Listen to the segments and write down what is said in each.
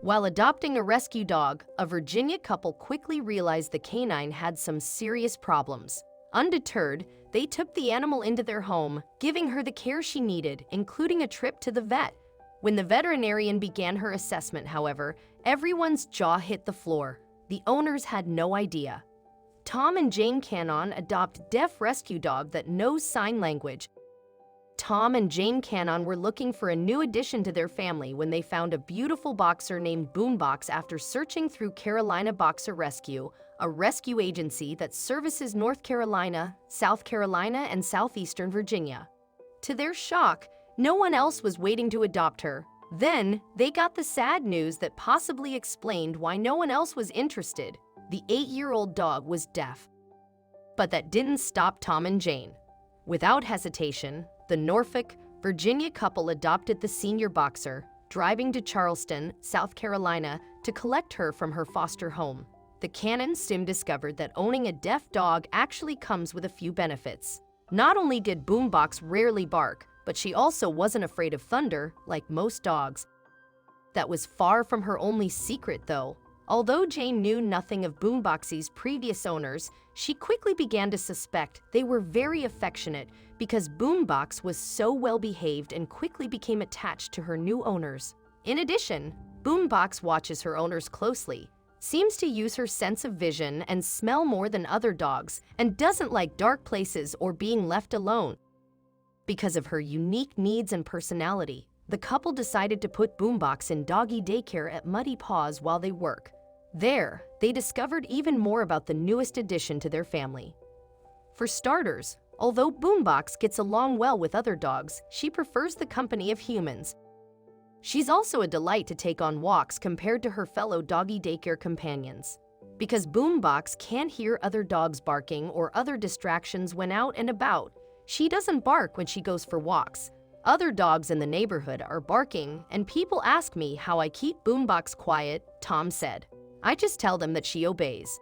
While adopting a rescue dog, a Virginia couple quickly realized the canine had some serious problems. Undeterred, they took the animal into their home, giving her the care she needed, including a trip to the vet. When the veterinarian began her assessment, however, everyone's jaw hit the floor. The owners had no idea. Tom and Jane Cannon adopt deaf rescue dog that knows sign language. Tom and Jane Cannon were looking for a new addition to their family when they found a beautiful boxer named Boombox after searching through Carolina Boxer Rescue, a rescue agency that services North Carolina, South Carolina, and southeastern Virginia. To their shock, no one else was waiting to adopt her. Then, they got the sad news that possibly explained why no one else was interested. The 8-year-old dog was deaf. But that didn't stop Tom and Jane. Without hesitation, the Norfolk, Virginia couple adopted the senior boxer, driving to Charleston, South Carolina, to collect her from her foster home. The Cannons soon discovered that owning a deaf dog actually comes with a few benefits. Not only did Boombox rarely bark, but she also wasn't afraid of thunder, like most dogs. That was far from her only secret, though. Although Jane knew nothing of Boombox's previous owners, she quickly began to suspect they were very affectionate because Boombox was so well-behaved and quickly became attached to her new owners. In addition, Boombox watches her owners closely, seems to use her sense of vision and smell more than other dogs, and doesn't like dark places or being left alone. Because of her unique needs and personality, the couple decided to put Boombox in doggy daycare at Muddy Paws while they work. There, they discovered even more about the newest addition to their family. For starters, although Boombox gets along well with other dogs, she prefers the company of humans. She's also a delight to take on walks compared to her fellow doggy daycare companions. Because Boombox can't hear other dogs barking or other distractions when out and about, she doesn't bark when she goes for walks. Other dogs in the neighborhood are barking, and people ask me how I keep Boombox quiet, Tom said. I just tell them that she obeys.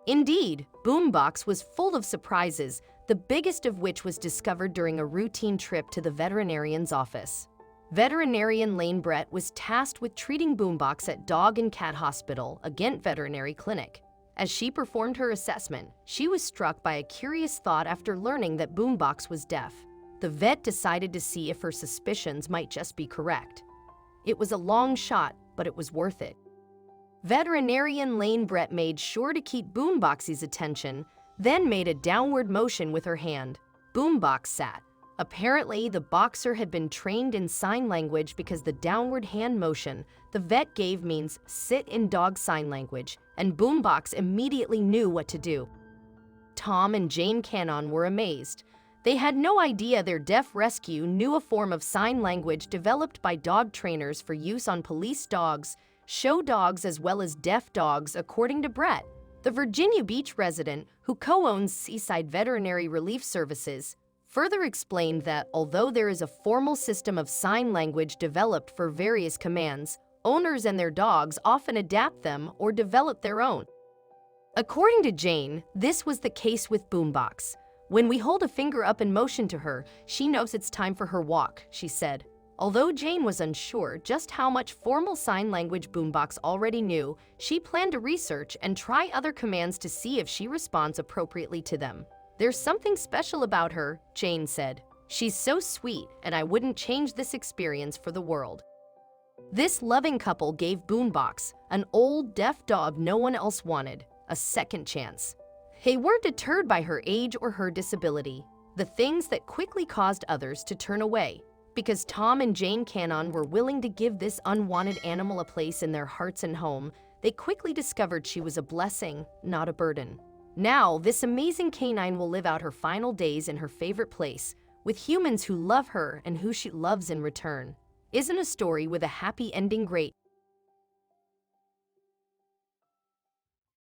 Indeed, Boombox was full of surprises, the biggest of which was discovered during a routine trip to the veterinarian's office. Veterinarian Lane Brett was tasked with treating Boombox at Dog and Cat Hospital, a Ghent veterinary clinic. As she performed her assessment, she was struck by a curious thought after learning that Boombox was deaf. The vet decided to see if her suspicions might just be correct. It was a long shot, but it was worth it. Veterinarian Lane Brett made sure to keep Boombox's attention, then made a downward motion with her hand. Boombox sat. Apparently, the boxer had been trained in sign language because the downward hand motion the vet gave means sit in dog sign language, and Boombox immediately knew what to do. Tom and Jane Cannon were amazed. They had no idea their deaf rescue knew a form of sign language developed by dog trainers for use on police dogs, show dogs, as well as deaf dogs, according to Brett, the Virginia Beach resident who co-owns Seaside Veterinary Relief Services. Further explained that although there is a formal system of sign language developed for various commands, owners and their dogs often adapt them or develop their own. According to Jane, this was the case with Boombox. When we hold a finger up in motion to her, she knows it's time for her walk, she said. Although Jane was unsure just how much formal sign language Boombox already knew, she planned to research and try other commands to see if she responds appropriately to them. There's something special about her, Jane said. She's so sweet, and I wouldn't change this experience for the world. This loving couple gave Boombox, an old deaf dog no one else wanted, a second chance. They weren't deterred by her age or her disability, the things that quickly caused others to turn away. Because Tom and Jane Cannon were willing to give this unwanted animal a place in their hearts and home, they quickly discovered she was a blessing, not a burden. Now, this amazing canine will live out her final days in her favorite place, with humans who love her and who she loves in return. Isn't a story with a happy ending great?